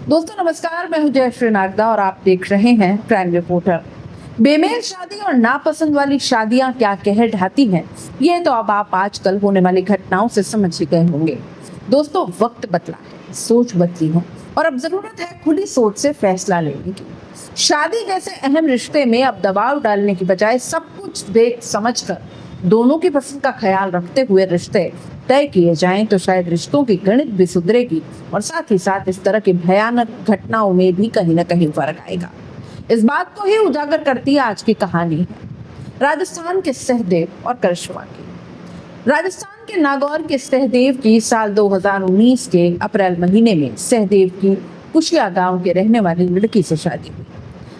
दोस्तों नमस्कार, मैं हूं जयश्री नागदा और आप देख रहे हैं क्राइम रिपोर्टर। बेमेल शादी और नापसंद वाली शादियां क्या कहर ढाती हैं, ये तो अब आप आजकल होने वाली घटनाओं से समझ ही गए होंगे। दोस्तों वक्त बदला है, सोच बदली है और अब जरूरत है खुली सोच से फैसला लेने की। शादी जैसे अहम रिश्ते में अब दबाव डालने की बजाय सब कुछ देख समझ कर दोनों की पसंद का ख्याल रखते हुए रिश्ते तय किए जाएं तो शायद रिश्तों की गणित भी सुधरेगी और साथ ही साथ इस तरह की भयानक घटनाओं में भी कहीं ना कहीं फर्क आएगा। इस बात को ही उजागर करती है आज की कहानी है राजस्थान के सहदेव और करिश्मा की। राजस्थान के नागौर के सहदेव की साल 2019 के अप्रैल महीने में सहदेव की कुशिया गांव के रहने वाली लड़की से शादी हुई।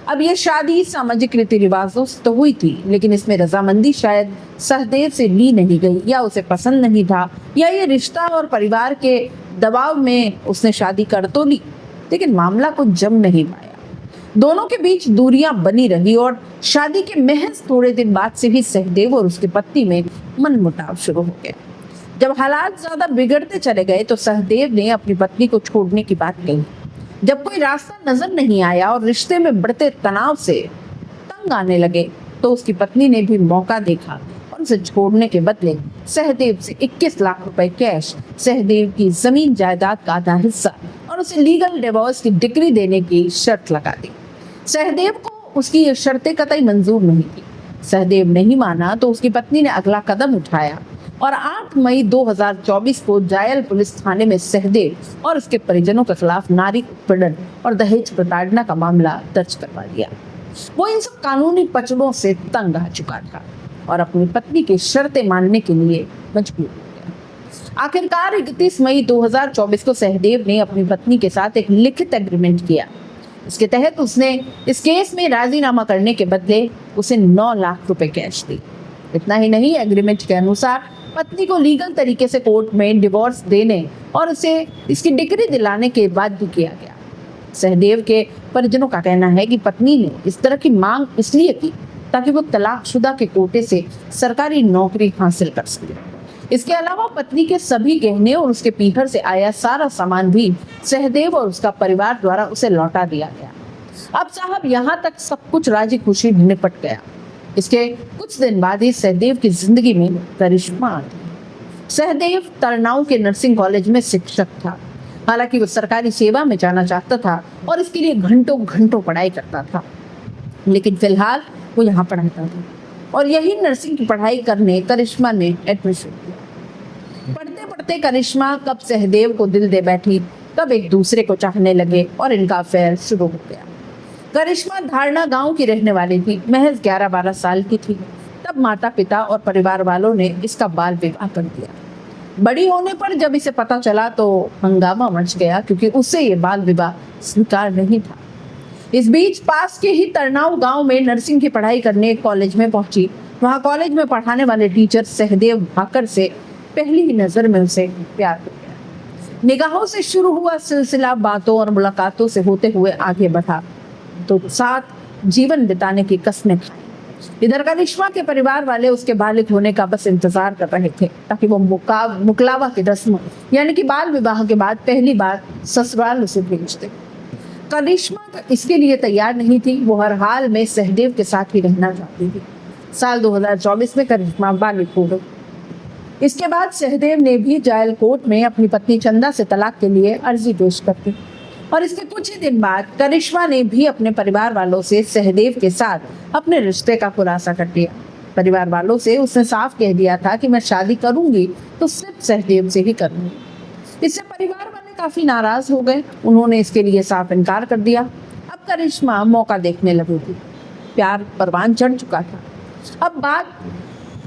अब यह शादी सामाजिक रीति रिवाजों से तो हुई थी, लेकिन इसमें रजामंदी शायद सहदेव से ली नहीं गई या उसे पसंद नहीं था, या ये रिश्ता और परिवार के दबाव में उसने शादी कर तो ली, लेकिन मामला को जम नहीं पाया। दोनों के बीच दूरियां बनी रही और शादी के महज थोड़े दिन बाद से ही सहदेव और उसकी पत्नी में मनमुटाव शुरू हो गया। जब हालात ज्यादा बिगड़ते चले गए तो सहदेव ने अपनी पत्नी को छोड़ने की बात कही। जब कोई रास्ता नजर नहीं आया और रिश्ते में बढ़ते तनाव से तंग आने लगे तो उसकी पत्नी ने भी मौका देखा और उसे छोड़ने के बदले सहदेव से 21 लाख रुपए कैश, सहदेव की जमीन जायदाद का आधा हिस्सा और उसे लीगल डिवोर्स की डिग्री देने की शर्त लगा दी। सहदेव को उसकी ये शर्तें कतई मंजूर नहीं थी। सहदेव नहीं माना तो उसकी पत्नी ने अगला कदम उठाया और 8 मई 2024 को जायल पुलिस थाने में सहदेव और उसके परिजनों के खिलाफ नारी उत्पीड़न और दहेज प्रताड़ना का मामला दर्ज करवा दिया। वो इन सब कानूनी पचड़ों से तंग आ चुका था और अपनी पत्नी की शर्तें मानने के लिए मजबूर हो गया। आखिरकार 31 मई 2024 को सहदेव ने अपनी पत्नी के साथ एक लिखित एग्रीमेंट किया। इसके तहत उसने इस केस में राजीनामा करने के बदले उसे 9 लाख रुपए कैश दी। इतना ही नहीं, एग्रीमेंट के अनुसार पत्नी को लीगल तरीके से कोर्ट में डिवोर्स देने और उसे इसकी डिग्री दिलाने के बाद भी किया गया। सहदेव के परिजनों का कहना है कि पत्नी ने इस तरह की मांग इसलिए की ताकि वो तलाकशुदा के कोटे से सरकारी नौकरी हासिल कर सके। इसके अलावा पत्नी के सभी गहने और उसके पीहर से आया सारा सामान भी सहदेव और उसका परिवार द्वारा उसे लौटा दिया गया। अब साहब यहाँ तक सब कुछ राजी खुशी निपट गया। इसके कुछ दिन बाद ही सहदेव की जिंदगी में करिश्मा आई। सहदेव तरनाऊ के नर्सिंग कॉलेज में शिक्षक था। हालांकि वो सरकारी सेवा में जाना चाहता था और इसके लिए घंटों घंटों पढ़ाई करता था, लेकिन फिलहाल वो यहाँ पढ़ाता था और यही नर्सिंग की पढ़ाई करने करिश्मा ने एडमिशन किया। पढ़ते पढ़ते करिश्मा कब सहदेव को दिल दे बैठी, कब एक दूसरे को चाहने लगे और इनका अफेयर शुरू हो गया। करिश्मा धारणा गांव की रहने वाली थी, महज 11-12 साल की थी। तब माता पिता और परिवार वालों ने इसका बाल विवाह कर दिया। बड़ी होने पर जब इसे पता चला तो हंगामा मच गया, क्योंकि उसे ये बाल विवाह स्वीकार नहीं था। इस बीच पास के ही तरनाऊ गांव में नर्सिंग की पढ़ाई करने कॉलेज में पहुंची। वहां कॉलेज में पढ़ाने वाले टीचर सहदेव भाकर से पहली ही नजर में उसे प्यार हो गया। निगाहों से शुरू हुआ सिलसिला बातों और मुलाकातों से होते हुए आगे बढ़ा तो साथ जीवन बिताने की कस्में खाई। इधर करिश्मा के परिवार वाले उसके बालिग होने का बस इंतजार कर रहे थे ताकि वो मुकलावा की रस्म यानी कि बाल विवाह के बाद पहली बार ससुराल उसे भेज दे। करिश्मा इसके लिए तैयार नहीं थी। वो हर हाल में सहदेव के साथ ही रहना चाहती थी। साल 2024 में करिश्मा बालिग हो गई। इसके बाद सहदेव ने भी जायल कोर्ट में अपनी पत्नी चंदा से तलाक के लिए अर्जी पेश कर दी और इसके कुछ ही दिन बाद करिश्मा ने भी अपने परिवार वालों से सहदेव के साथ अपने रिश्ते का खुलासा कर दिया। परिवार वालों से उसने साफ कह दिया था कि मैं शादी करूंगी तो सिर्फ सहदेव से ही करूंगी। इससे परिवार वाले काफी नाराज हो गए। उन्होंने इसके लिए साफ इनकार कर दिया। अब करिश्मा मौका देखने लगी थी। प्यार परवान चढ़ चुका था। अब बात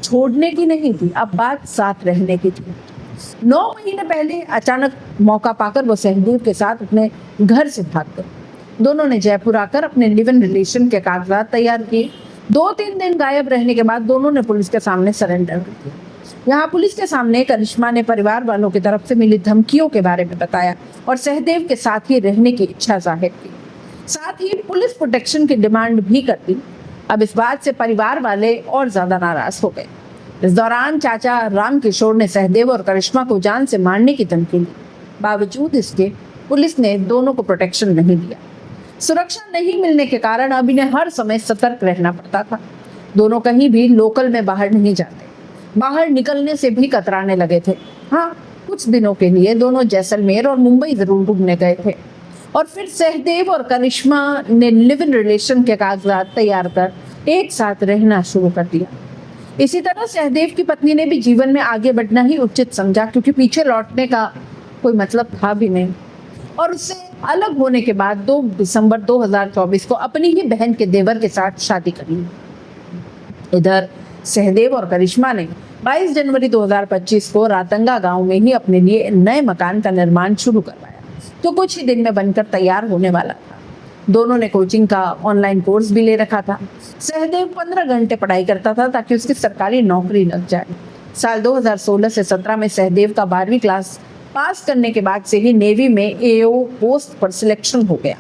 छोड़ने की नहीं थी, अब बात साथ रहने की थी। 9 महीने पहले अचानक मौका पाकर वो सहदेव के साथ अपने घर से भाग गए। दोनों ने जयपुर आकर अपने लिव इन रिलेशन के कागजात तैयार किए। 2-3 दिन गायब रहने के बाद दोनों ने पुलिस के सामने सरेंडर कर दिया। यहाँ पुलिस के सामने करिश्मा ने परिवार वालों की तरफ से मिली धमकियों के बारे में बताया और सहदेव के साथ ही रहने की इच्छा जाहिर की। साथ ही पुलिस प्रोटेक्शन की डिमांड भी कर दी। अब इस बात से परिवार वाले और ज्यादा नाराज हो गए। इस दौरान चाचा राम किशोर ने सहदेव और करिश्मा को जान से मारने की धमकी दी। बावजूद इसके पुलिस ने दोनों को प्रोटेक्शन नहीं दिया। सुरक्षा नहीं मिलने के कारण अब इन्हें हर समय सतर्क रहना पड़ता था। दोनों कहीं भी लोकल में बाहर नहीं जाते, बाहर निकलने से भी कतराने लगे थे। हाँ, कुछ दिनों के लिए दोनों जैसलमेर और मुंबई जरूर घूमने गए थे और फिर सहदेव और करिश्मा ने लिव इन रिलेशन के कागजात तैयार कर एक साथ रहना शुरू कर दिया। इसी तरह सहदेव की पत्नी ने भी जीवन में आगे बढ़ना ही उचित समझा, क्योंकि पीछे लौटने का कोई मतलब था भी नहीं, और उससे अलग होने के बाद 2 दिसंबर 2024 को अपनी ही बहन के देवर के साथ शादी कर ली। इधर सहदेव और करिश्मा ने 22 जनवरी 2025 को रातंगा गांव में ही अपने लिए नए मकान का निर्माण शुरू करवाया, जो कुछ ही दिन में बनकर तैयार होने वाला था। दोनों ने कोचिंग का ऑनलाइन कोर्स भी ले रखा था। सहदेव 15 घंटे पढ़ाई करता था ताकि उसकी सरकारी नौकरी लग जाए। साल 2016 से 17 में सहदेव का 12वीं क्लास पास करने के बाद से ही नेवी में एओ पोस्ट पर सिलेक्शन हो गया,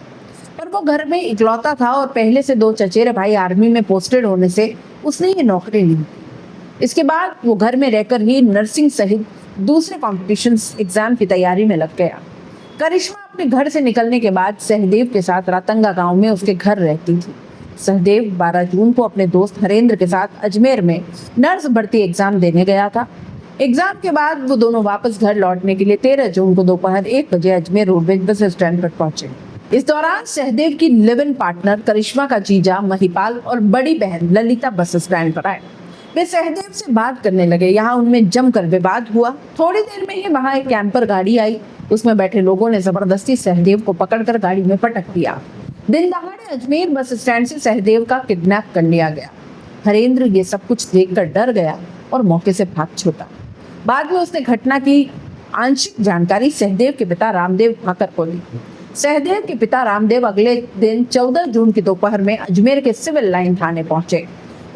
पर वो घर में इकलौता था और पहले से 2 चचेरे भाई आर्मी में पोस्टेड होने से उसने ये नौकरी ली। इसके बाद वो घर में रहकर ही नर्सिंग सहित दूसरे कॉम्पिटिशन एग्जाम की तैयारी में लग गया। करिश्मा अपने घर से निकलने के बाद सहदेव के साथ रातंगा गांव में उसके घर रहती थी। सहदेव 12 जून को अपने दोस्त हरेंद्र के साथ अजमेर में नर्स भर्ती एग्जाम देने गया था। एग्जाम के बाद वो दोनों वापस घर लौटने के लिए 13 जून को दोपहर 1 बजे अजमेर रोडवेज बस स्टैंड पर पहुंचे। इस दौरान सहदेव की लिव इन पार्टनर करिश्मा का जीजा महिपाल और बड़ी बहन ललिता बस स्टैंड पर आए। वे सहदेव से बात करने लगे। यहाँ उनमें जमकर विवाद हुआ। थोड़ी देर में ही वहाँ एक कैंपर गाड़ी आई। उसमें बैठे लोगों ने जबरदस्ती सहदेव को पकड़कर गाड़ी में पटक दिया। दिन दहाड़े अजमेर बस स्टैंड से सहदेव का किडनैप कर लिया गया। हरेंद्र ये सब कुछ देखकर डर गया और मौके से भाग छूटा। बाद में उसने घटना की आंशिक जानकारी सहदेव के पिता रामदेव ठाकर को दी। सहदेव के पिता रामदेव अगले दिन 14 जून की दोपहर में अजमेर के सिविल लाइन थाने पहुंचे।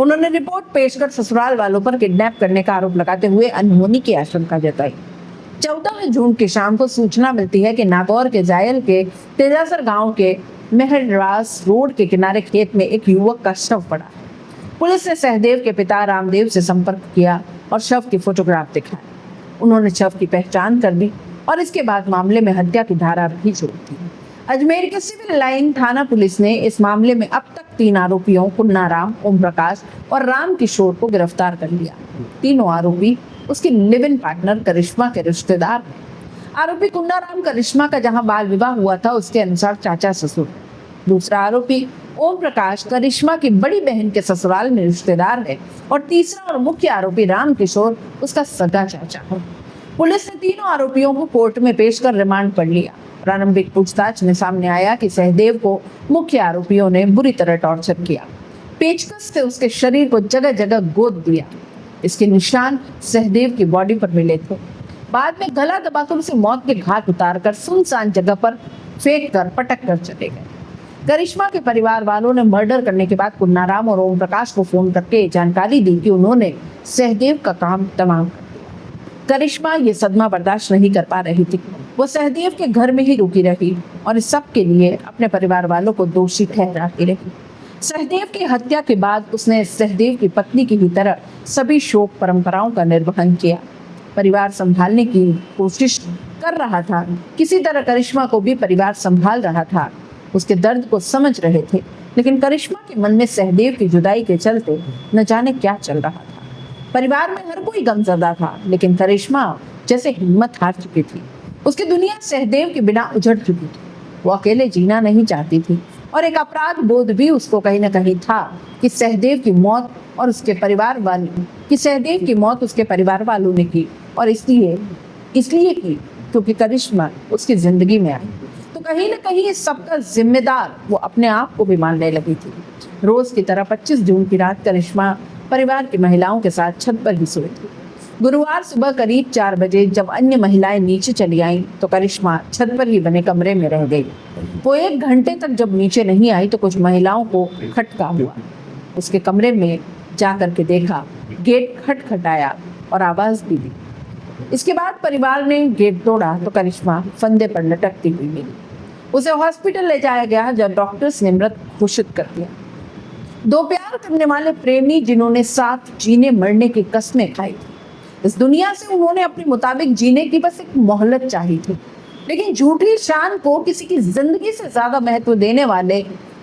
उन्होंने रिपोर्ट पेश कर ससुराल वालों पर किडनैप करने का आरोप लगाते हुए अनहोनी की आशंका जताई। 14 जून की शाम को सूचना मिलती है कि नागौर के जायल के तेजासर गांव के मेहररास रोड के किनारे खेत में एक युवक का शव पड़ा। पुलिस ने सहदेव के पिता रामदेव से संपर्क किया और शव की फोटोग्राफ दिखाई। उन्होंने शव की पहचान कर ली और इसके बाद मामले में हत्या की धारा भी जोड़ दी। अजमेर के सिविल लाइन थाना पुलिस ने इस मामले में अब तक 3 आरोपियों कुन्नाराम, ओम प्रकाश और राम किशोर को गिरफ्तार कर लिया। तीनों आरोपी उसकी लिव इन पार्टनर करिश्मा के रिश्तेदार। आरोपी कुन्नाराम करिश्मा का जहां बाल विवाह हुआ था उसके अनुसार चाचा ससुर। दूसरा आरोपी ओम प्रकाश करिश्मा की बड़ी बहन के ससुराल में रिश्तेदार है और तीसरा और मुख्य आरोपी राम किशोर उसका सगा चाचा है। पुलिस ने तीनों आरोपियों को कोर्ट में पेश कर रिमांड पर लिया। प्रारंभिक पूछताछ में सामने आया कि सहदेव को मुख्य आरोपियों ने बुरी तरह टॉर्चर किया। पेचकस से उसके शरीर को जगह जगह गोद दिया। इसके निशान सहदेव की बॉडी पर मिले थे। बाद में गला दबाकर उसे मौत के घाट उतारकर सुनसान जगह पर फेंक कर पटक कर चले गए। करिश्मा के परिवार वालों ने मर्डर करने के बाद कुन्नाराम और ओम प्रकाश को फोन करके जानकारी दी कि उन्होंने सहदेव का काम तमाम कर दिया। करिश्मा ये सदमा बर्दाश्त नहीं कर पा रही थी। वो सहदेव के घर में ही रुकी रही और इस सब के लिए अपने परिवार वालों को दोषी ठहराती रही। सहदेव की हत्या के बाद उसने सहदेव की पत्नी की ही तरह सभी शोक परंपराओं का निर्वहन किया। परिवार संभालने की कोशिश कर रहा था। किसी तरह करिश्मा को भी परिवार संभाल रहा था। उसके दर्द को समझ रहे थे, लेकिन करिश्मा के मन में सहदेव की जुदाई के चलते न जाने क्या चल रहा था। परिवार में हर कोई गमज़दा था, लेकिन करिश्मा जैसे हिम्मत हार चुकी थी। उसकी दुनिया सहदेव के बिना उजड़ चुकी थी। वो अकेले जीना नहीं चाहती थी और एक अपराध बोध भी उसको कहीं न कहीं था कि सहदेव की मौत उसके परिवार वालों ने की और इसलिए की क्योंकि करिश्मा उसकी जिंदगी में आई। तो कहीं न कहीं इस सबका जिम्मेदार वो अपने आप को भी मानने लगी थी। रोज की तरह 25 जून की रात करिश्मा परिवार की महिलाओं के साथ छत पर ही सोई थी। गुरुवार सुबह करीब 4 बजे जब अन्य महिलाएं नीचे चली आईं तो करिश्मा छत पर ही बने कमरे में रह गई। वो 1 घंटे तक जब नीचे नहीं आई तो कुछ महिलाओं को खटका हुआ। उसके कमरे में जाकर के देखा, गेट खटखटाया और आवाज भी दी। इसके बाद परिवार ने गेट तोड़ा तो करिश्मा फंदे पर लटकती हुई मिली। उसे हॉस्पिटल ले जाया गया जब डॉक्टर्स ने मृत घोषित कर दिया। 2 प्यार करने वाले प्रेमी जिन्होंने साथ जीने मरने की कस्में खाई थी, इस दुनिया से उन्होंने अपने मुताबिक जीने की बस एक मोहलत चाही थी। लेकिन झूठी शान को किसी की जिंदगी से ज्यादा महत्व देने वाले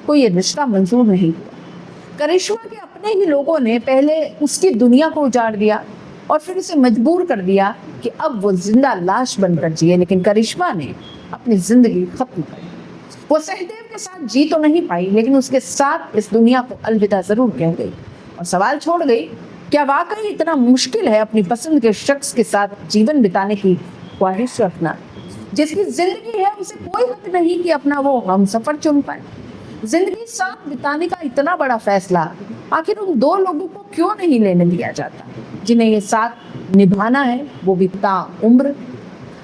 को ये रिश्ता मंजूर नहीं हुआ। करिश्मा के अपने ही लोगों ने पहले उसकी दुनिया को उजाड़ दिया और फिर उसे मजबूर कर दिया कि अब वो जिंदा लाश बनकर जिए, लेकिन करिश्मा ने अपनी जिंदगी खत्म कर दी। वो सहदेव के साथ जी तो नहीं पाई, लेकिन उसके साथ इस दुनिया को अलविदा जरूर कह गई और सवाल छोड़ गई, क्या वाकई इतना मुश्किल है अपनी पसंद के शख्स के साथ जीवन बिताने की ख्वाहिश रखना? जिसकी जिंदगी है उसे कोई हक नहीं कि अपना वो हमसफर चुन पाए। जिंदगी साथ बिताने का इतना बड़ा फैसला आखिर उन दो लोगों को क्यों नहीं लेने दिया जाता जिन्हें ये साथ निभाना है, वो भी ताउम्र?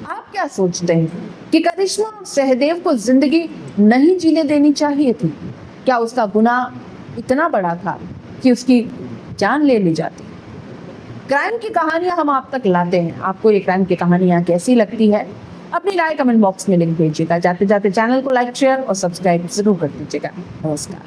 आप क्या सोचते हैं कि करिश्मा और सहदेव को जिंदगी नहीं जीने देनी चाहिए थी? क्या उसका गुनाह इतना बड़ा था कि उसकी जान ले ली जाती? क्राइम की कहानियां हम आप तक लाते हैं। आपको ये क्राइम की कहानियां कैसी लगती है? अपनी राय कमेंट बॉक्स में लिख भेजिएगा। जाते जाते चैनल को लाइक, शेयर और सब्सक्राइब जरूर कर दीजिएगा। नमस्कार।